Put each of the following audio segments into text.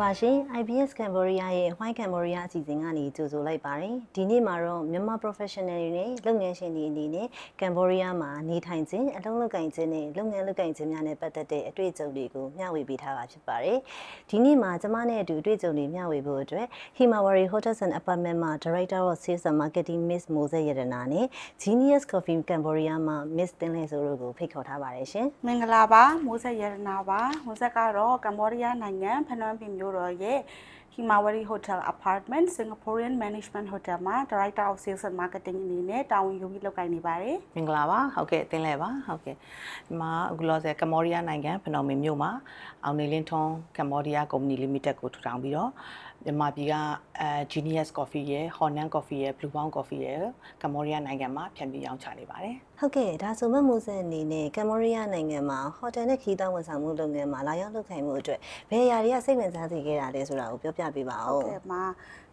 ပါရှင် IBS Cambodia ရဲ့ White Cambodia အစီအစဉ်ကနေကြိုဆိုလိုက်ပါတယ်ဒီနေ့မှာတော့မြန်မာ professional တွေနဲ့လုပ်ငန်းရှင်တွေအနေနဲ့ Cambodia မှာနေထိုင်ခြင်းအလုပ်လုပ်ကိုင်ခြင်းနဲ့လုပ်ငန်းလုပ်ကိုင်ခြင်းများနဲ့ပတ်သက်တဲ့အတွေ့အကြုံတွေကိုမျှဝေပေးထားတာဖြစ်ပါတယ်ဒီနေ့မှာကျမနဲ့အတူအတွေ့အကြုံတွေမျှဝေဖို့အတွက် Himawari Hotels and Apartment မှာ Director of Sales and Marketing Miss Moses Yadana နဲ့ Genius Coffee Cambodia မှာ Miss တင်လဲဆိုတို့ကိုဖိတ်ခေါ်ထားပါတယ်ရှင်မင်္ဂလာပါမိုးဆက်ရတနာပါမိုးဆက်ကတော့ကမ္ဘောဒီးယားနိုင်ငံဖနွမ်းပင်မြို့တော်ရဲ့ Himawari Hotel Apartment Singaporean Management Hotel မှာ Director of Sales and Marketing အနေနဲ့တာဝန်ယူပြီးလုပ်ကိုင်နေပါတယ်မင်္ဂလာပါဟုတ်ကဲ့တင်လဲပါဟုတ်ကဲ့ဒီမှာအခုလောဆယ်ကမ္ဘောဒီးယားနိုင်ငံဖနွမ်းပင်မြို့မှာအောင်နေလင်းထွန်းကမ္ဘောဒီးယားကုမ္ပဏီ Limited ကိုထူထောင်ပြီးတော့မြန်မာပြည်ကGenius Coffee ရဲ့ Honan Coffee ရဲ့ Blue Bond Coffee ရဲ့ကမ္ဘောဒီးယားနိုင်ငံမှာဖြန့်ပြီးရောင်းချနေပါတယ်ဟုတ်ကဲ့ဒါဆိုမှမိုးဆက်အနေနဲ့ကမ္ဘောဒီးယားနိုင်ငံမှာဟိုတယ်နဲ့ခီးသားဝန်ဆောင်မှုလုပ်ငန်းမှာလာရောက်လုပ်ကိုင်မှုအတွက်ဘယ်အရာတွေကစိတ်ဝင်စားစေခဲ့တာလဲဆိုတာကိုပြောပြပေးပါဦးဟုတ်ကဲ့မှာ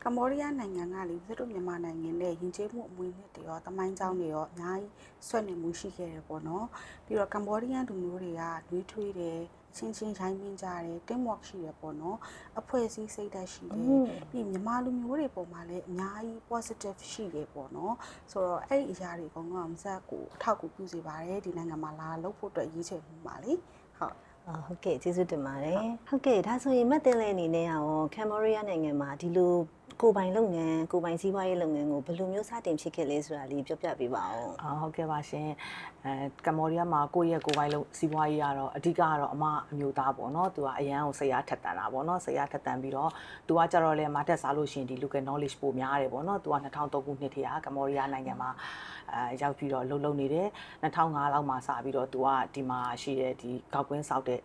ကမ္ဘောဒီးယားနိုင်ငံကလေသူတို့မြန်မာနိုင်ငံနဲ့ယဉ်ကျေးမှုအမွေအနှစ်တွေရောတမိုင်းကြောင်းတွေရောအများကြီးဆွတ်နေမှုရှိခဲ့တယ်ပေါ့နော်ပြီးတော့ကမ္ဘောဒီးယားလူမျိုးတွေကနှွေးထွေးတယ်ချင်းချင်းရိုင်းပင်းကြတယ်တင်းမော့ရှိတယ်ပေါ့နော်အဖွဲ့အစည်းစိတ်ဓာတ်ရှိတယ်ပြီးမြန်မာလူမျိုးတွေပုံမှာလည်းအများကြီး positive ရှိတယ်ပေါ့နော်ဆိုတော့အဲ့ဒီအရာတွေအကုန်လုံးကမစက်ကိုအထောက်အကူပြုစေပါတယ်ဒီနိုင်ငံမှာလာလုပ်ဖို့အတွက်ရည်ချယ်မှုပါလေဟုတ်ဟုတ်ကဲ့ကျေးဇူးတင်ပါတယ်ဟုတ်ကဲ့ဒါဆိုရင်မတ်တင်လဲအနေနဲ့ရောကမ်ဘောဒီးယားနိုင်ငံမှာဒီလိုကိုပိုင်လုပ်ငန်းကိုပိုင်စီးပွားရေးလုပ်ငန်းကိုဘယ်လိုမျိုးစတင်ဖြစ်ခဲ့လဲဆိုတာလေးပြောပြပေးပါဦးဟုတ်ကဲ့ပါရှင်ကမ္ဘောဒီးယားမှာကိုယ့်ရဲ့ကိုပိုင်လုပ်စီးပွားရေးကတော့အဓိကကတော့အမျိုးသားပေါ့နော်သူကအရန်ကိုဆရာထက်တန်တာပေါ့နော်ဆရာထက်တန်ပြီးတော့သူကကြတော့လေမာတက်စားလို့ရှင်ဒီ local knowledge ပိုများတယ်ပေါ့နော်သူက2003ခုနှစ်တည်းကကမ္ဘောဒီးယားနိုင်ငံမှာရောက်ပြီးတော့လှုပ်နေတယ်2005လောက်မှာစပြီးတော့သူကဒီမှာရှိတဲ့ဒီကောက်ကွင်းဆောက်တဲ့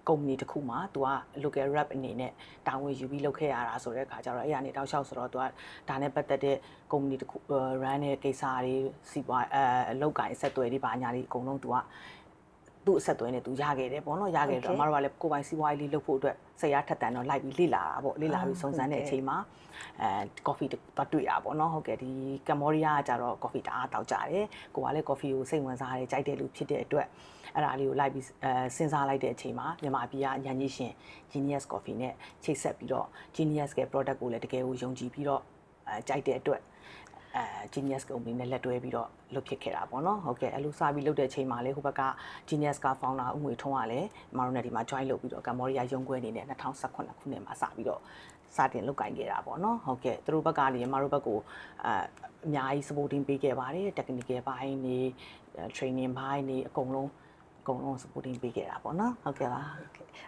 ကုမ္ပဏီတစ်ခုမှာသူက local rep အနေနဲ့တာဝန်ယူပြီးလုပ်ခဲ့ရတာဆိုတဲ့အခါကျတော့အဲ့အနေတောက်လျှောက်ဆိုတော့သူကဒါနဲ့ပတ်သက်တဲ့ကုမ္ပဏီတစ်ခု run တဲ့ကိစ္စတွေစီးပွားအလုပ်ကိုင်အဆက်အသွယ်တွေဘာညာတွေအကုန်လုံးသူကသူ့အဆက်အသွယ်နဲ့သူရခဲ့တယ်ပေါ့နော်ရခဲ့တယ်အမတို့ကလည်းကိုယ်ပိုင်စီးပွားရေးလေးလုပ်ဖို့အတွက်ဆရာထက်တန်တော့လိုက်ပြီးလေ့လာတာပေါ့လေ့လာပြီးစုံစမ်းတဲ့အချိန်မှာcoffee တော့တွေ့တာပေါ့နော်ဟုတ်ကဲ့ဒီကမ္ဘောဒီးယားကကြတော့ coffee တအားတောက်ကြတယ်ကိုကလည်း coffee ကိုစိတ်ဝင်စားတယ်ကြိုက်တယ်လို့ဖြစ်တဲ့အတွက်အဲ့ဒါလေးကိုလိုက်ပြီးစဉ်းစားလိုက်တဲ့အချိန်မှာမြန်မာပြည်ကညဉ့်ကြီးရှင် Genius Coffee နဲ့ချိတ်ဆက်ပြီးတော့ Genius ရဲ့ product ကိုလည်းတကယ်ကိုယုံကြည်ပြီးတော့ကြိုက်တဲ့အတွက်Genius ကုမ္ပဏီနဲ့လက်တွဲပြီးတော့လုပ်ဖြစ်ခဲ့တာပေါ့နော်ဟုတ်ကဲ့အဲ့လိုစပြီးလုပ်တဲ့အချိန်မှာလေဟိုဘက်က Genius က founder ဦးငွေထွန်းကလည်းမတို့နဲ့ဒီမှာ join လုပ်ပြီးတော့ကမ္ဘောဒီးယားရုံးခွဲအနေနဲ့2018ခုနှစ်မှာစပြီးတော့စတင်လုပ်ကိုင်ခဲ့တာပေါ့နော်ဟုတ်ကဲ့သူတို့ဘက်ကနေမတို့ဘက်ကိုအများကြီး supporting ပေးခဲ့ပါတယ် technical ဘိုင်းနေ training ဘိုင်းနေအကုန်လုံး supporting ပေးခဲ့တာပေါ့နော်ဟုတ်ကဲ့ပါ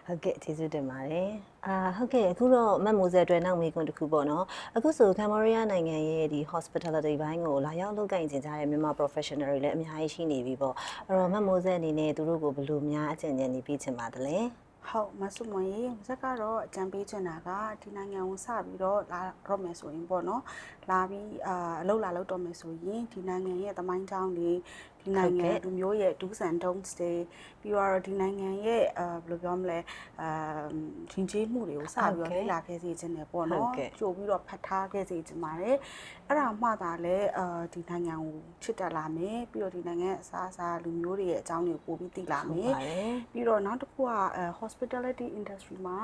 ဟုတ်ကဲ့ကျေးဇူးတင်ပါတယ်ဟုတ်ကဲ့အခုတော့မတ်မိုးဆက်အတွက်နောက်မေးခွန်းတစ်ခုပေါ့နော်အခုဆိုကမ်ဘောဒီးယားနိုင်ငံရဲ့ဒီ hospitality ဘိုင်းကိုလာရောက်လုပ်ကိုင်ကြတဲ့မြန်မာ professional တွေလည်းအများကြီးရှိနေပြီပေါ့အဲ့တော့မတ်မိုးဆက်အနေနဲ့သူတို့ကိုဘယ်လိုများအကြံဉာဏ်နေပေးချင်ပါသလဲဟုတ်မဆုမရေမဆက်ကတော့အကြံပေးချင်တာကဒီနိုင်ငံကိုစပြီးတော့လာတော့မယ်ဆိုရင်ပေါ့နော်လာပြီးအလုပ်လာလုပ်တော့မယ်ဆိုရင်ဒီနိုင်ငံရဲ့သမိုင်းကြောင်းတွေဒီနိုင်ငံလူမျိုးရဲ့ do's and don'ts တွေပြီးတော့ဒီနိုင်ငံရဲ့ဘယ်လိုပြောမလဲထင်ကြီးမှုတွေကိုစပြီးတော့လေ့လာခဲ့စေချင်တယ်ပေါ့နော်ကြိုပြီးတော့ဖတ်ထားခဲ့စေချင်ပါတယ်အဲ့ဒါမှသာလဲဒီနိုင်ငံကိုချစ်တက်လာမယ်ပြီးတော့ဒီနိုင်ငံအစားအစာလူမျိုးတွေရဲ့အကြောင်းတွေကိုပို့ပြီးသိလာမယ်ပြီးတော့နောက်တစ်ခုကhospitality industry မှာ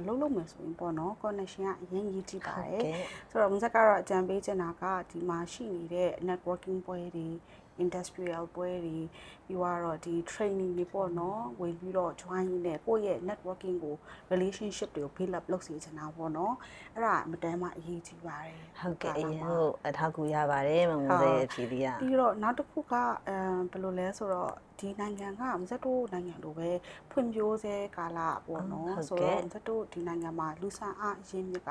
လုပ်မယ်ဆိုရင်ပေါ့နော် connection ကအရင်ကြီးကြည့်ပါတယ်ဆိုတော့မစကတော့အကြံပေးချင်တာကဒီမှာရှိနေတဲ့ networking ပွဲတွေ industrial ပွဲတွေပြီးတော့ဒီ training တွေပေါ့နော်ဝင်ပြီးတော့ join နေကိုယ့်ရဲ့ networking ကို relationship တွေကို build up လုပ်စေချင်တာပေါ့နော်အဲ့ဒါမတမ်းမှအရေးကြီးပါတယ်ဟုတ်ကဲ့အရင်ဟုတ်အထောက်ကူရပါတယ်မမစဲဖြေပြီးရပြီးတော့နောက်တစ်ခုကဘယ်လိုလဲဆိုတော့ဒီနိုင်ငံကမစက်တို့နိုင်ငံလိုပဲဖွံ့ဖြိုးဆဲကာလပေါ့နော်ဆိုတော့မစက်တို့ဒီနိုင်ငံမှာလူဆန်အားအရင်းမြစ်က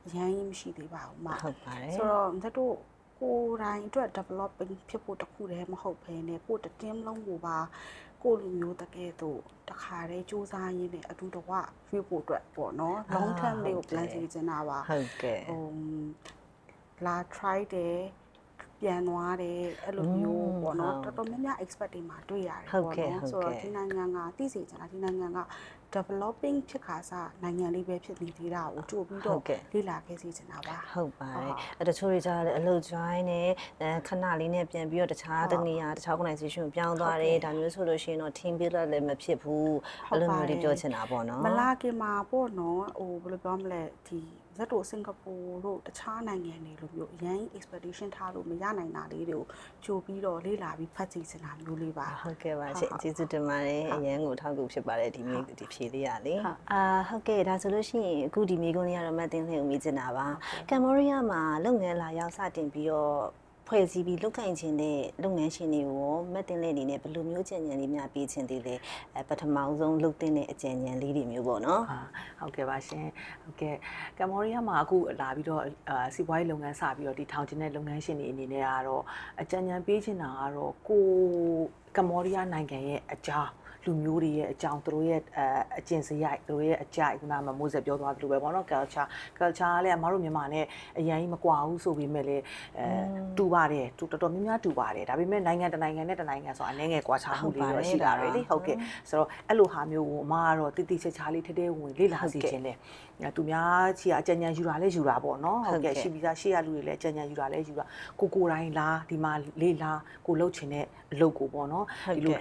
အရန်ကြီးမရှိသေးပါဘူးမဟုတ်ပါတယ်ဆိုတော့မစက်တို့ကိုယ်တိုင်အတွက် developing ဖြစ်ဖို့တခုတည်းမဟုတ်ဘဲနဲ့ကိုယ်တတင်းလုံးကိုပါကိုလူမျိုးတကယ်တော့တခါတည်းစူးစမ်းရင်းနဲ့အတူတကွရွေးဖို့အတွက်ပေါ့နော် long term လေးကို plan စီစဉ်တာပါဟုတ်ကဲ့လာ try တယ်ပြန်သွားတယ်အဲ့လိုမျိုးပေါ့ ပေါ့နော်တော်တော်များများ expert တွေမှာတွေ့ရတယ်ပေါ့နော်ဆိုတော့ဒီနိုင်ငံကသိစေချင်တာဒီနိုင်ငံက developing ဖြစ်ခါစားနိုင်ငံလေးပဲဖြစ်နေသေးတာကိုကြိုပြီးတော့လေ့လာခဲ့စီချင်တာပါဟုတ်ပါတယ်တချို့တွေကြားတယ်အလုပ် join နဲ့ခဏလေးနဲ့ပြန်ပြီးတော့တခြားတနေရာတခြား organization ကိုပြောင်းသွားတယ်ဒါမျိုးဆိုလို့ရှိရင်တော့ team builder လည်းမဖြစ်ဘူးအဲ့လိုမျိုးတွေပြောချင်တာပေါ့နော်မလာခင်မှာပေါ့နော်ဟိုဘယ်လိုပြောမလဲဒီဇက်တို့စင်ကာပူတို့တခြားနိုင်ငံတွေလိုမျိုးအရင် expedition ထားလို့မရနိုင်တာလေးတွေကိုကြိုပြီးတော့လေ့လာပြီးဖတ်ကြည့်စင်တာမျိုးလေးပါဟုတ်ကဲ့ပါရှင်ကျေးဇူးတင်ပါတယ်အရင်ကိုထောက်ကူဖြစ်ပါတယ်ဒီဖြေလေးရလေဟုတ်ကဲ့ဒါဆိုလို့ရှိရင်အခုဒီမိကုန်းလေးကတော့မတ်တင်လေးကိုမိချင်တာပါကမ်ဘောဒီးယားမှာလုပ်ငန်းလာရောက်စတင်ပြီးတော့ဖွဲ့စည်းပြီးလုပ်ကိုင်ခြင်းတဲ့လုပ်ငန်းရှင်တွေကိုမတ်တင်လေးအနေနဲ့ဘယ်လိုမျိုးအကြံဉာဏ်လေးများပေးခြင်းသေးလဲပထမဆုံးလုပ်တဲ့အကြံဉာဏ်လေးတွေမျိုးပေါ့နော်ဟုတ်ကဲ့ပါရှင်ဟုတ်ကဲ့ကမ်ဘောဒီးယားမှာအခုလာပြီးတော့စီးပွားရေးလုပ်ငန်းစပြီးတော့ဒီထောင်ကျင်းတဲ့လုပ်ငန်းရှင်တွေအနေနဲ့ကတော့အကြံဉာဏ်ပေးချင်တာကတော့ကိုကမ်ဘောဒီးယားနိုင်ငံရဲ့အကြောင်းလူမျိုးတွေရဲ့အကြောင်းသူတို့ရဲ့အကျင့်စရိုက်သူတို့ရဲ့အကြိုက်ခုနကမိုးဆက်ပြောသွားသလိုပဲပေါ့နော် culture ကလည်းအမတို့မြန်မာနဲ့အရင်ကြီးမကွာဘူးဆိုပေမဲ့လည်းတူပါတယ်တူတော်တော်များများတူပါတယ်ဒါပေမဲ့နိုင်ငံတစ်နိုင်ငံနဲ့တစ်နိုင်ငံဆိုအနေငယ်ကွာခြားမှုလေးတော့ရှိတာပဲလေဟုတ်ကဲ့ဆိုတော့အဲ့လိုဟာမျိုးကိုအမကတော့တိတိကျကျလေးထဲထဲဝင်လေ့လာစီခြင်းလေသူများချီကအကြံဉာဏ်ယူတာလဲယူတာပေါ့နော်ဟုတ်ကဲ့ရှိပြီးသားရှေ့ရလူတွေလည်းအကြံဉာဏ်ယူတာလဲယူတာကိုတိုင်းလားဒီမှာလေးလားကိုလှုပ်ချင်တဲ့အလုပ်ကိုပေါ့နော်ဒီလို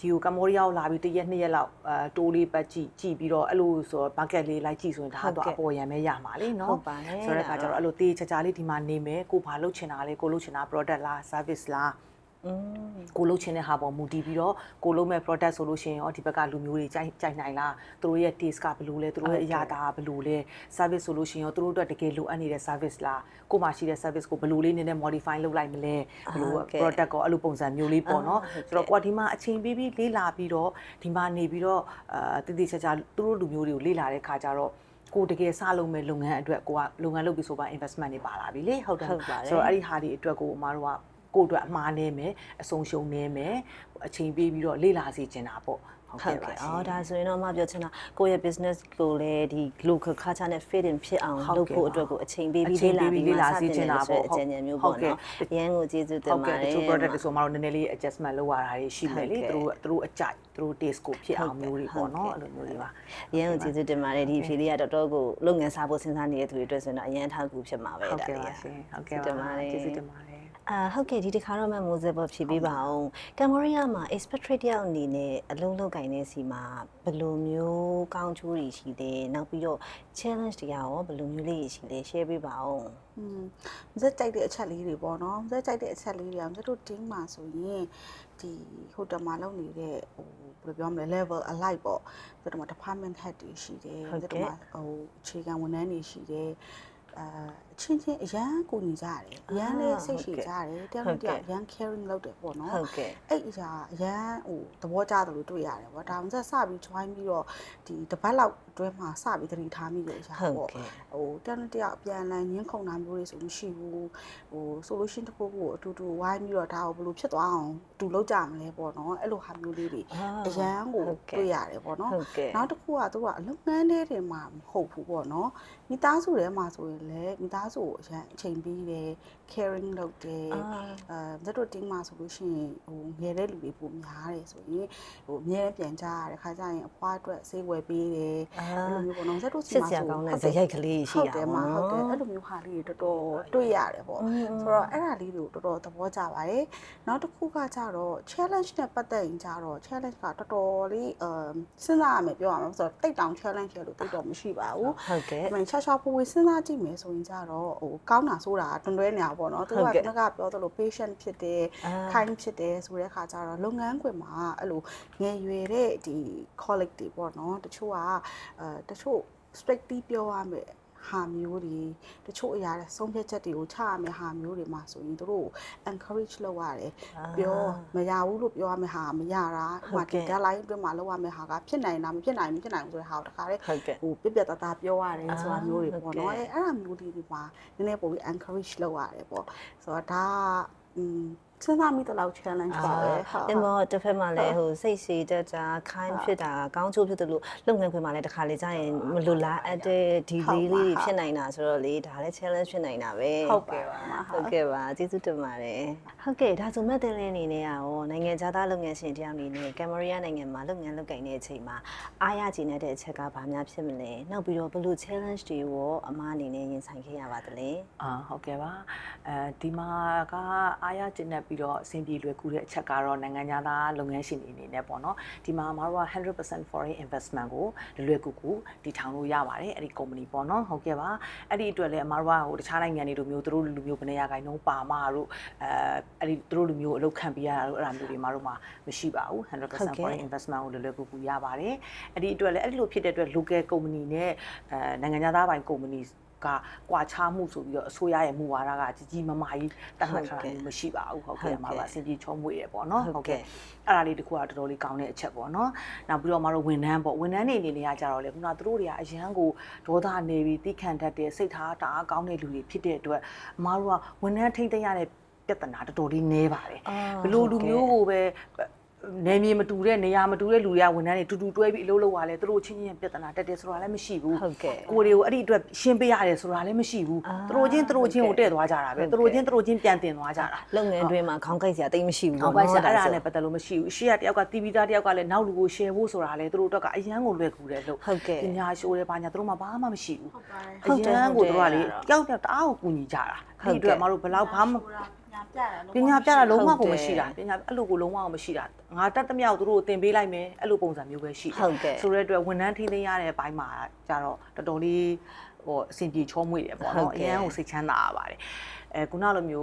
ဒီကိုကမ်ဘောဒီးယားကိုလာပြီး1ရက်2ရက်လောက်တိုးလေးပတ်ကြည့်ပြီးတော့အဲ့လိုဆိုတော့ bucket လေးလိုက်ကြည့်ဆိုရင်ဒါတော့အပေါ်ရံပဲရမှာလေနော်ဟုတ်ပါတယ်ဆိုတော့အခါကျတော့အဲ့လိုတေးချာလေးဒီမှာနေမယ်ကိုဘာလုပ်ချင်တာလဲကိုလုပ်ချင်တာ product လား service လားကိုလုပ်ချင်တဲ့ဟာပေါ်မူတည်ပြီးတော့ကိုလုပ်မဲ့ product ဆိုလို့ရှိရင်ရောဒီဘက်ကလူမျိုးတွေကြိုက်နိုင်လားသူတို့ရဲ့ taste ကဘယ်လိုလဲသူတို့ရဲ့အရာတာဘယ်လိုလဲ service ဆိုလို့ရှိရင်ရောသူတို့အတွက်တကယ်လိုအပ်နေတဲ့ service လားကိုမှရှိတဲ့ service ကိုဘယ်လိုလေးနည်းနည်း modify လုပ်လိုက်မလဲဘယ်လို product ကိုအဲ့လိုပုံစံမျိုးလေးပေါ့နော်ဆိုတော့ကိုကဒီမှာအချိန်ပေးပြီးလေ့လာပြီးတော့ဒီမှာနေပြီးတော့တည်တည်ချာချာသူတို့လူမျိုးတွေကိုလေ့လာတဲ့ခါကျတော့ကိုတကယ်စလုပ်မဲ့လုပ်ငန်းအတွက်ကိုကလုပ်ငန်းလုပ်ပြီးဆိုပါ investment တွေပါလာပြီလေဟုတ်တယ်ဆိုတော့အဲ့ဒီဟာတွေအတွက်ကိုအမားတို့ကကိုအတွက်အမှားနေမယ်အဆုံးရှုံးနေမယ်အချိန်ပေးပြီးတော့လေ့လာစီချင်တာပေါ့ဟုတ်ကဲ့ဒါဆိုရင်တော့အမပြောချင်တာကိုယ့်ရဲ့ business ကိုလည်းဒီ local culture နဲ့ fit in ဖြစ်အောင်လုပ်ဖို့အတွက်ကိုအချိန်ပေးပြီးလေ့လာစီချင်တာပေါ့အကြံဉာဏ်မျိုးပေါ့နော်အရင်ကိုကျေးဇူးတင်ပါတယ်တချို့ product တွေဆိုမှတော့နည်းနည်းလေး adjustment လုပ်ရတာတွေရှိမယ်လေသူတို့အကြိုက်သူတို့ taste ကိုဖြစ်အောင်မျိုးတွေပေါ့နော်အဲ့လိုမျိုးတွေပါအရင်ကိုကျေးဇူးတင်ပါတယ်ဒီအဖြေလေးကတော်တော်ကိုလုပ်ငန်းစားဖို့စဉ်းစားနေတဲ့သူတွေအတွက်ဆိုရင်တော့အရင်ထောက်ကူဖြစ်မှာပဲဒါလေးဟုတ်ကဲ့ပါရှင်ဟုတ်ကဲ့ပါကျေးဇူးတင်ပါတယ်ဟုတ်ကဲ့ဒီတစ်ခါတော့မမိုးစက်ပေါ်ဖြေပေးပါအောင်ကမ်ဘောဒီးယားမှာ expatriate တယောက်အနေနဲ့အလုံးလုံးကင်နေစီမှာဘယ်လိုမျိုးကောင်းကျိုးတွေရှိတယ်နောက်ပြီးတော့ challenge တွေရောဘယ်လိုမျိုးလေးရှိလဲ share ပေးပါအောင်ဇက်ကြိုက်တဲ့အချက်လေးတွေပေါ့နော်ဇက်ကြိုက်တဲ့အချက်လေးတွေအောင်ဇက်တို့ team မှာဆိုရင်ဒီဟိုတယ်မှာလုပ်နေတဲ့ဟိုဘယ်လိုပြောမလဲ level alike ပေါ့ဇက်တို့မှာ department head တွေရှိတယ်ဇက်တို့မှာဟိုအခြေခံဝန်ထမ်းတွေရှိတယ်အချင်းချင်းအရန်ကိုညီကြတယ်အရန်လေးစိတ်ရှိကြတယ်တယောက်နဲ့တယောက်အရန် caring လုပ်တယ်ပေါ့နော်အဲ့အရာအရန်ဟိုသဘောကျတယ်လို့တွေ့ရတယ်ပေါ့ဒါမှမဟုတ်စပြီး join ပြီးတော့ဒီတစ်ပတ်လောက်အတွင်းမှာစပြီးသတိထားမိတဲ့အရာပေါ့ဟိုတယောက်နဲ့တယောက်အပြန်အလှန်ညှင်းခုန်တာမျိုးတွေဆိုမရှိဘူးဟို solution တစ်ခုခုအတူတူဝိုင်းပြီးတော့ဒါကိုဘယ်လိုဖြစ်သွားအောင်အတူလုပ်ကြမလဲပေါ့နော်အဲ့လိုဟာမျိုးလေးတွေအရန်ကိုတွေ့ရတယ်ပေါ့နော်နောက်တစ်ခုကသူကအလုပ်ငန်းတွေမှာမဟုတ်ဘူးပေါ့နော်မိသားစုထဲမှာဆိုရင်လည်းမိသားစုကိုအရန်အချိန်ပေးတယ် caring လုပ်တယ်ဇက်တို့ team မှာဆိုလို့ရှိရင်ဟိုငယ်တဲ့လူတွေပုံများတယ်ဆိုရင်ဟိုအများနဲ့ပြန်ကြရတယ်ခါကြရင်အဖွားအတွက်ဆေးဝယ်ပေးတယ်အဲ့လိုမျိုးပေါ့နော်ဇက်တို့စီမှာဆိုဇရိုက်ကလေးရှိတာပေါ့နော်ဟုတ်တယ်အဲ့လိုမျိုးဟာလေးတွေတော်တော်တွေ့ရတယ်ပေါ့ဆိုတော့အဲ့ဒါလေးတွေကိုတော်တော်သဘောကျပါတယ်နောက်တစ်ခုကကြတော့ challenge နဲ့ပတ်သက်ရင်ကြတော့ challenge ကတော်တော်လေးစဉ်းစားရမယ်ပြောရမှာဆိုတော့တိတ်တောင် challenge ရလို့တိတ်တော့မရှိပါဘူးဟုတ်ကဲ့ဒါပေမဲ့ချာချာဖွေးဖွေးစဉ်းစားကြည့်မယ်ဆိုရင်ကြတော့ဟိုကောင်းတာဆိုတာတွန်တွဲနေအောင်ပေါ့နော်သူကကပြောသလို patient ဖြစ်တယ် kind ဖြစ်တယ်ဆိုတဲ့အခါကျတော့လုပ်ငန်းခွင်မှာအဲ့လိုငယ်ရွယ်တဲ့ဒီ colleague တွေပေါ့နော်တချို့ကတချို့ strictly ပြောရမယ်ဟာမျိုးတွေတချို့အရာတွေဆုံးဖြတ်ချက်တွေကိုချရမယ့်ဟာမျိုးတွေမှာဆိုရင်တို့ encourage လုပ်ရတယ်ပြောမရဘူးလို့ပြောရမယ့်ဟာမရတာဟိုဒီ deadline အတွင်းမှာလုပ်ရမယ့်ဟာကဖြစ်နိုင်တာမဖြစ်နိုင်ဘူးဆိုတဲ့ဟာကိုတခါတည်းဟိုပြပြတသားပြောရတယ်ဆိုတာမျိုးတွေပေါ့နော်အဲ့ဒါမျိုးတွေဒီမှာနည်းနည်းပိုပြီး encourage လုပ်ရတယ်ပေါ့ဆိုတော့ဒါ စဉ်းစားမိတဲ့လောက် challenge ပါပဲ တင်မောတစ်ဖက်မှာလည်းဟိုစိတ်ရှည်တတ်တာခိုင်းဖြစ်တာကောင်းချိုးဖြစ်တယ်လို့လုပ်ငန်းခွင်မှာလည်းတစ်ခါလေကြာရင်မလိုလားအပ်တဲ့ဒီလေးလေးတွေဖြစ်နိုင်တာဆိုတော့လေဒါလည်း challenge ဖြစ်နိုင်တာပဲ ဟုတ်ကဲ့ပါ ဟုတ်ကဲ့ပါကျေးဇူးတင်ပါတယ်ဟုတ်ကဲ့ဒါဆိုမဲ့တင်လင်းအနေနဲ့ရောနိုင်ငံခြားသားလုပ်ငန်းရှင်တယောက်အနေနဲ့ကမ်ဘောဒီးယားနိုင်ငံမှာလုပ်ငန်းလုပ်ကိုင်တဲ့အချိန်မှာအားရကျဉ်တဲ့အချက်ကဘာများဖြစ်မလဲနောက်ပြီးတော့ဘယ်လို challenge တွေရောအမအနေနဲ့ရင်ဆိုင်ခဲ့ရပါသလဲ ဟုတ်ကဲ့ပါဒီမှာကအားရကျဉ်တဲ့ပြီးတော့အဆင်ပြေလွယ်ကူတဲ့အချက်ကတော့နိုင်ငံသားလုပ်ငန်းရှင်တွေအနေနဲ့ပေါ့နော်ဒီမှာမတို့က 100% foreign investment ကိုလွယ်ကူကူတည်ထောင်လို့ရပါတယ်အဲ့ဒီ company ပေါ့နော်ဟုတ်ကဲ့ပါအဲ့ဒီအတွက်လည်းအမတို့ကဟိုတခြားနိုင်ငံတွေလိုမျိုးသူတို့လူမျိုးဘယ်နေရာခိုင်နှုန်းပါမတို့အဲ့ဒီသူတို့လူမျိုးအလုပ်ခံပေးရတာတို့အဲ့ဒါမျိုးတွေမတို့မှာမရှိပါဘူး 100% foreign investment ကိုလွယ်ကူကူရပါတယ်အဲ့ဒီအတွက်လည်းအဲ့ဒီလိုဖြစ်တဲ့အတွက် local company နဲ့နိုင်ငံသားပိုင် companyကကွာခြားမှုဆိုပြီးတော့အစိုးရရဲ့မူဝါဒကကြီးကြီးမားမားကြီးတတ်မှတ်ထားတာမရှိပါဘူးဟုတ်ကဲ့မှာပါအစီအပြေချောမွေ့ရပေါ့နော်ဟုတ်ကဲ့အဲ့ဒါလေးတခုကတော်တော်လေးကောင်းတဲ့အချက်ပေါ့နော်နောက်ပြီးတော့မတို့ဝန်ထမ်းပေါ့ဝန်ထမ်းတွေအနေနဲ့ကကြတော့လေခုနသူတို့တွေကအရန်ကိုဒေါသနေပြီးတိခံတတ်တဲ့စိတ်ထားတအားကောင်းတဲ့လူတွေဖြစ်တဲ့အတွက်အမားတို့ကဝန်ထမ်းထိန်းသိမ်းရတဲ့ပြဿနာတော်တော်လေးနည်းပါတယ်ဘလို့လူမျိုးကိုပဲနေမြေမတူတဲ့နေရာမတူတဲ့လူတွေကဝန်ထမ်းတွေတူတူတွဲပြီးအလုပ်လုပ်ရလဲသူတို့ချင်းချင်းပြဿနာတက်တယ်ဆိုတာလည်းမရှိဘူးကိုတွေကိုအဲ့ဒီအတွက်ရှင်းပေးရတယ်ဆိုတာလည်းမရှိဘူးသူတို့ချင်းကိုတဲ့သွားကြတာပဲသူတို့ချင်းပြန်တင်သွားကြတာ လုပ်ငန်းတွင်မှာခေါင်းကိုက်စရာတိတ်မရှိဘူး ခေါင်းကိုက်စရာအဲ့ဒါလည်းပတ်သက်လို့မရှိဘူးရှေ့ကတယောက်ကတီဗီသားတယောက်ကလည်းနောက်လူကို share ဖို့ဆိုတာလည်းသူတို့အတွက်ကအရန်ကိုလွယ်ကူတယ်လို့ပညာရှိုးတယ်ဘာညာသူတို့မှဘာမှမရှိဘူးအရန်ကိုသူတို့ကလေတယောက်တအားကိုကူညီကြတာဒီအတွက်မတို့ဘယ်လောက်ဘာမှပညာပြတာလုံးဝကိုမရှိတာပညာအဲ့လိုကိုလုံးဝကိုမရှိတာငါတက်သမျှကိုသူတို့ကိုသင်ပေးလိုက်မယ်အဲ့လိုပုံစံမျိုးပဲရှိတယ်ဆိုတဲ့အတွက်ဝန်ထမ်းထိန်းသိမ်းရတဲ့အပိုင်းမှာကြတော့တော်တော်လေးဟိုအဆင်ပြေချောမွေ့တယ်ပေါ့နော်အရန်ကိုစိတ်ချမ်းသာရပါတယ်ခုနလိုမျို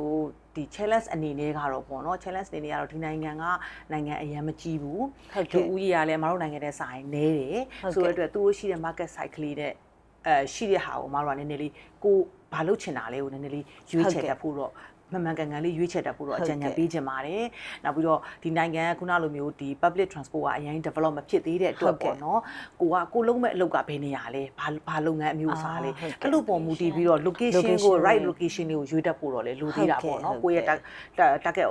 းဒီ challenge အနေနဲ့ကတော့ပေါ့နော် challenge အနေနဲ့ကတော့ဒီနိုင်ငံကနိုင်ငံအရင်မကြီးဘူးလူဦးရေကလည်းမတို့နိုင်ငံတဲ့ဆိုင်နေတယ်ဆိုတဲ့အတွက်သူတို့ရှိတဲ့ market size ကလေးတဲ့ရှိတဲ့ဟာကိုမတို့ကနည်းနည်းလေးကိုဘာလုပ်ချင်တာလဲကိုနည်းနည်းလေးရွေးချယ်တတ်ဖို့တော့မှန်ကန်ကန်လေးရွေးချယ်တတ်ဖို့တော့အကြံဉာဏ်ပေးချင်ပါတယ်။နောက်ပြီးတော့ဒီနိုင်ငံကခုနလိုမျိုးဒီ public transport ကအရင် develop မဖြစ်သေးတဲ့အတွက်ပေါ့နော်။ကိုလုံးမဲ့အလုပ်ကဘယ်နေရာလဲဘာလုပ်ငန်းအမျိုးအစားလဲအဲ့လိုပုံမူတည်ပြီးတော့ location ကို right location တွေကိုရွေးတတ်ဖို့တော့လေလိုသေးတာပေါ့နော်။ကိုယ့်ရဲ့ target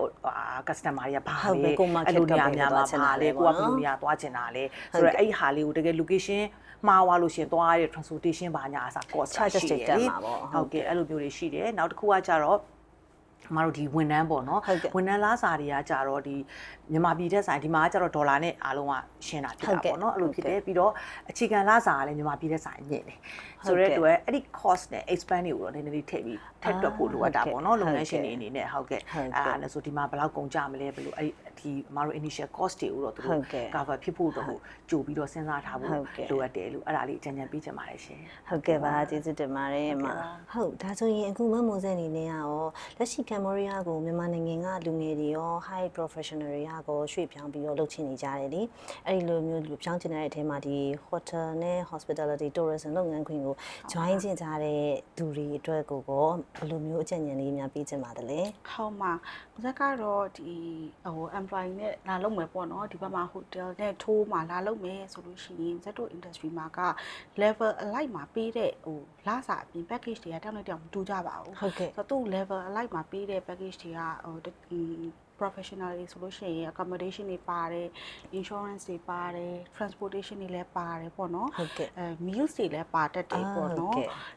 customer တွေကဘာလဲအဲ့လိုနေရာများမှာဘာလဲကိုကဘယ်လိုနေရာသွားချင်တာလဲဆိုတော့အဲ့ဒီဟာလေးကိုတကယ် location မှားသွားလို့ရှင်သွားရတဲ့ transportation ဘာညာအစား cost ရှိတယ်လေဟုတ်ကဲ့အဲ့လိုမျိုးတွေရှိတယ်နောက်တစ်ခုကကြတော့မတို့ဒီဝန်ထမ်းပေါ့နော်ဝန်ထမ်းလားစာတွေကကြတော့ဒီမြန်မာပြည်တဲ့ဆိုင်ဒီမှာကကြတော့ဒေါ်လာနဲ့အားလုံးကရှင်းတာဖြစ်တာပေါ့နော်အဲ့လိုဖြစ်တယ်ပြီးတော့အခြေခံလားစာကလည်းမြန်မာပြည်တဲ့ဆိုင်ညင်တယ်ဆိုတဲ့အတွက်အဲ့ဒီ cost နဲ့ expand တွေကိုတော့နည်းနည်းလေးထည့်တွက်ဖို့လိုအပ်တာပေါ့နော်လုပ်ငန်းရှင်တွေအနေနဲ့ဟုတ်ကဲ့အဲ့ဒါဆိုဒီမှာဘယ်လောက်ကုန်ကြမလဲဘယ်လိုအဲ့ဒီမတို့ initial cost တွေကိုတော့သူတို့ cover ဖြစ်ဖို့တော့ကြိုပြီးတော့စဉ်းစားထားဖို့လိုအပ်တယ်လို့အဲ့ဒါလေးအကြံဉာဏ်ပေးချင်ပါတယ်ရှင်ဟုတ်ကဲ့ပါကျေးဇူးတင်ပါတယ်အမဟုတ်ဒါဆိုရင်အခုမမိုးစဲအနေနဲ့ရောလက်ရှိကမ်ဘောဒီးယားကိုမြန်မာနိုင်ငံကလူငယ်တွေရော high professional တွေကကိုရွှေ့ပြောင်းပြီးတော့လုပ်ချင်နေကြတယ်လေအဲ့ဒီလိုမျိုးပြောင်းချင်တဲ့အထဲမှာဒီ hotel နဲ့ hospitality tourism လုပ်ငန်းခွင်ကို join ချင်ကြတဲ့သူတွေအတွက်ကိုဘယ်လိုမျိုးအကြံဉာဏ်လေးများပေးချင်ပါတယ်လဲဟုတ်မှာဇက်ကတော့ဒီemployee နဲ့လာလုပ်မယ်ပေါ့နော်ဒီဘက်မှာ hotel နဲ့ tour မှာလာလုပ်မယ်ဆိုလို့ရှိရင်ဇက်တို့ industry မှာက level အလိုက်မှာပေးတဲ့လစာအပြင် package တွေကတောင်းလိုက်တောင်မတူကြပါဘူးဆိုတော့သူ့ level အလိုက်မှာပေးတဲ့ package တွေကprofessional တွေဆိုလို့ရှိရင် accommodation တွေပါတယ် insurance တွေပါတယ် transportation တွေလည်းပါတယ်ပေါ့နော်meals တွေလည်းပါတတ်တယ်ပေါ့နော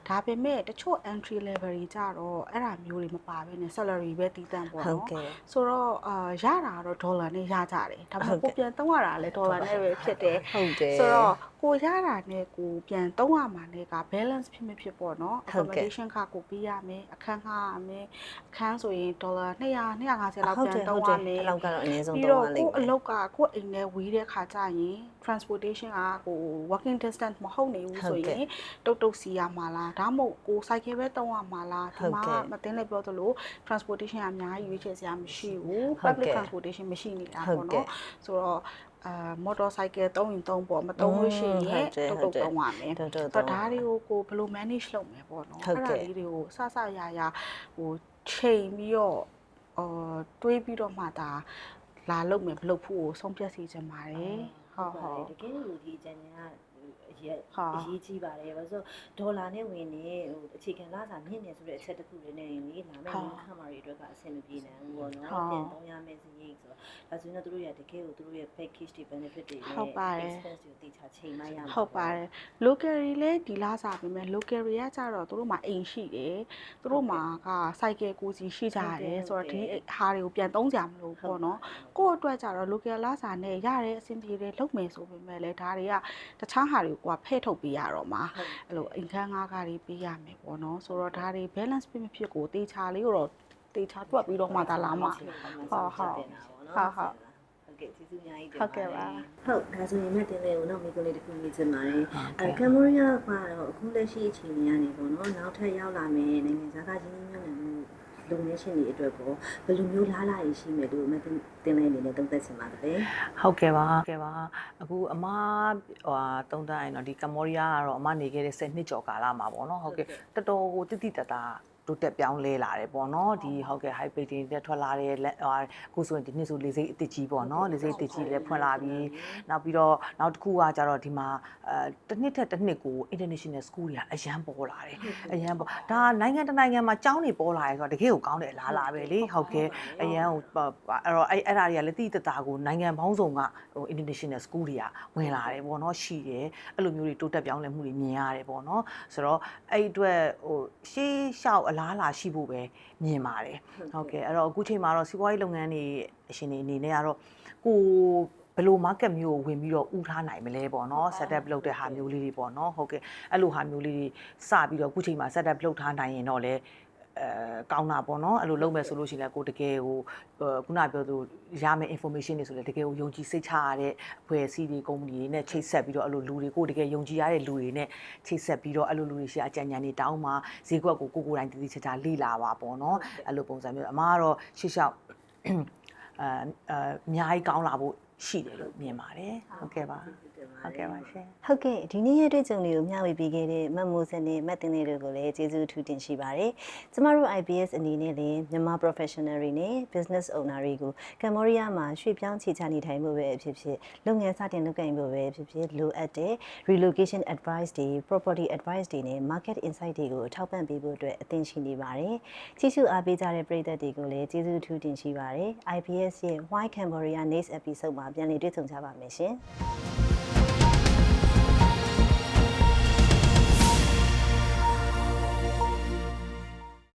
်ဒါပေမဲ့တချို့ entry level တွေကြတော့အဲ့ဒါမျိုးတွေမပါဘဲနဲ့ salary ပဲတည်တံ့ပေါ့နော်ဆိုတော့ရတာတော့ဒေါ်လာနဲ့ရကြတယ်ဒါပေမဲ့ကိုပြန်သုံးရတာလည်းဒေါ်လာနဲ့ပဲဖြစ်တယ်ဆိုတော့ကိုရတာနဲ့ကိုပြန်သုံးရမှာနဲ့က balance ဖြစ်မဖြစ်ပေါ့နော် accommodation ကကိုပေးရမယ်အခန်းငှားရမယ်အခန်းဆိုရင်ဒေါ်လာ200 250လောက်ပြန်သုံးရမယ်အဲ့လောက်ကတော့အနည်းဆုံးသုံးရလိမ့်မယ်ပြီးတော့ကိုအလောက်ကကိုအိမ်နဲ့ဝေးတဲ့ခါကျရင် transportation ကကို walking distance မဟုတ်နေဘူးဆိုရင်တုတ်စီရမှာလားဒါမှမဟုတ်ကို cycle ပဲသုံးရမှာလားဒီမှာမတင်လည်းပြောသလို transportation ကအများကြီးရွေးချယ်စရာမရှိဘူး public transportation မရှိနေတာပေါ့နော်ဆိုတော့motorcycle သုံးရင်သုံးပေါ့မသုံးလို့ရှိရင်တုတ်သုံးရမယ်ဆိုတော့ဒါတွေကိုကိုဘယ်လို manage လုပ်မယ်ပေါ့နော်အဲ့ဒါလေးတွေကိုစရဟိုချိန်ပြီးတော့တွေးပြီးတော့မှဒါလာလုပ်မယ်မလုပ်ဖို့ကိုဆုံးဖြတ်စီချင်ပါတယ်ဟုတ်တကယ်လို့ဒီအကြံဉာဏ်ကအရ ကြီးပါတယ်ဘာလို့ဒေါ်လာနဲ့ဝင်နေဟိုအခြေခံလာစာမြင့်နေဆိုတဲ့အချက်တစ်ခုလေးနဲ့လေလာမယ့်ခါမာတွေအတွက်ကအဆင်မပြေနိုင်ဘူးပေါ့နော်ပြန်သုံးရမယ့်စရိတ်ဆိုတော့ဒါဆိုရင်တော့သူတို့ရတကယ်ကိုသူတို့ရဲ့ package တွေ benefit တွေနဲ့ expense တွေတေချာချိန်မရမှာဟုတ်ပါတယ် local တွေလည်းဒီလားစာပြင်မဲ့ local တွေကကြတော့သူတို့မှာအိမ်ရှိတယ်သူတို့မှာက cycle ကိုစီရှိကြတယ်ဆိုတော့ဒီဟာတွေကိုပြန်သုံးကြမလို့ပေါ့နော်ကိုယ့်အတွက်ကြတော့ local လားစာနဲ့ရတဲ့အဆင်ပြေတယ်လုပ်မယ်ဆိုပေမဲ့လည်းဒါတွေကတခြားဟာတွေကိုဖဲ့ထုတ်ပေးရတော့မှာအဲ့လိုအိမ်ခန်းငါးကားတွေပေးရမယ်ပေါ့နော်ဆိုတော့ဒါတွေ balance ပြဖြစ်ကိုတေချာလေးကိုတော့တေချာတွက်ပြီးတော့မှဒါလာမှာဟုတ်ကဲ့ကျေးဇူးအများကြီးတင်ပါတယ်ဟုတ်ဒါဆိုရင်မတင်လေးကိုနောက်မိကုလေးတစ်ခုမြင်ချင်ပါတယ်ကမ်ဘောဒီးယားကတော့အခုလက်ရှိအခြေအနေကနေပေါ့နော်နောက်ထပ်ရောက်လာမယ်နိုင်ငံခြားကချင်းညွှန်နေမှုလုပ်ငန်းရှင်တွေအတွက်ပေါ့ဘယ်လိုမျိုးလားလာရရှိမယ်လို့မတင်လေးအနေနဲ့သုံးသပ်ချင်ပါတယ်ဟုတ်ကဲ့ပါအခုအမသုံးသပ်ရင်တော့ဒီကမ်ဘောဒီးယားကတော့အမနေခဲ့တဲ့10နှစ်ကျော်ကာလမှာပေါ့နော်ဟုတ်ကဲ့တော်တော်ကိုတိတိတတ်တာတိုးတက်ပြောင်းလဲလာတယ်ပေါ့နော်ဒီဟုတ်ကဲ့ high pay တွေထွက်လာတဲ့ခုဆိုရင်ဒီနှစ်ဆိုလေစိတ်အစ်ကြီးပေါ့နော်လေစိတ်အစ်ကြီးလည်းဖွင့်လာပြီးနောက်ပြီးတော့နောက်တစ်ခုကကြတော့ဒီမှာတစ်နှစ်ထက်တစ်နှစ်ကို international school တွေကအရန်ပေါ်လာတယ်အရန်ပေါ်ဒါနိုင်ငံတစ်နိုင်ငံမှာကျောင်းတွေပေါ်လာရဲဆိုတော့တကယ်ကိုကောင်းတဲ့အလားလာပဲလေဟုတ်ကဲ့အရန်ဟိုအဲ့တော့အဲ့ဒါတွေကလည်းတိတိတကိုနိုင်ငံပေါင်းစုံကဟို international school တွေကဝင်လာတယ်ပေါ့နော်ရှိတယ်အဲ့လိုမျိုးတွေတိုးတက်ပြောင်းလဲမှုတွေမြင်ရတယ်ပေါ့နော်ဆိုတော့အဲ့အတွက်ဟိုရှေးလျှောက်အလားလာရှိဖို့ပဲမြင်ပါတယ်ဟုတ်ကဲ့အဲ့တော့အခုချိန်မှာတော့စီးပွားရေးလုပ်ငန်းတွေအရှင်တွေအနေနဲ့ကတော့ကိုဘယ်လို market မျိုးကိုဝင်ပြီးတော့ဦးထားနိုင်မလဲပေါ့နော် setup လုပ်တဲ့ဟာမျိုးလေးတွေပေါ့နော်ဟုတ်ကဲ့အဲ့လိုဟာမျိုးလေးတွေစပြီးတော့အခုချိန်မှာ setup လုပ်ထားနိုင်ရင်တော့လေကောင်းတာပေါ့နော်အဲ့လိုလုပ်မယ်ဆိုလို့ရှိရင်လည်းကိုတကယ်ဟိုခုနပြောသူရမယ့် information တွေဆိုလည်းတကယ်ကိုယုံကြည်စိတ်ချရတဲ့အဖွဲ့အစည်းတွေကုမ္ပဏီတွေနဲ့ချိတ်ဆက်ပြီးတော့အဲ့လိုလူတွေကိုတကယ်ယုံကြည်ရတဲ့လူတွေနဲ့ချိတ်ဆက်ပြီးတော့အဲ့လိုလူတွေရှိအကြံဉာဏ်တွေတောင်းမှဈေးကွက်ကိုကိုယ်တိုင်တည်တည်ချာချာလေ့လာပါပေါ့နော်အဲ့လိုပုံစံမျိုးအမားကတော့ရှေ့လျှောက်အများကြီးကောင်းလာဖို့ရှိတယ်လို့မြင်ပါတယ်ဟုတ်ကဲ့ပါဟုတ်ကဲ့ပါရှင်ဟုတ်ကဲ့ဒီနေ့ရဲ့တွေ့ကြုံတွေကိုမျှဝေပေးခဲ့တဲ့မမိုးစံနဲ့မတင်လေးတို့ကိုလည်းကျေးဇူးထူးတင်ရှိပါတယ်ကျမတို့ IBS အနေနဲ့လည်းမြန်မာ professional တွေနဲ့ business owner တွေကိုကမ်ဘောဒီးယားမှာရွှေ့ပြောင်းခြေချနေထိုင်မှုပဲအဖြစ်ဖြစ်လုပ်ငန်းစတင်လုပ်ကိုင်မှုပဲဖြစ်ဖြစ်လိုအပ်တဲ့ relocation advice တွေ property advice တွေနဲ့ market insight တွေကိုထောက်ပံ့ပေးဖို့အတွက်အသင့်ရှိနေပါတယ်ကြည့်ရှုအားပေးကြတဲ့ပရိသတ်တွေကိုလည်းကျေးဇူးထူးတင်ရှိပါတယ် IBS ရဲ့ Why Cambodia Next episode မှာပြန်လည်တွေ့ဆုံကြပါမယ်ရှင်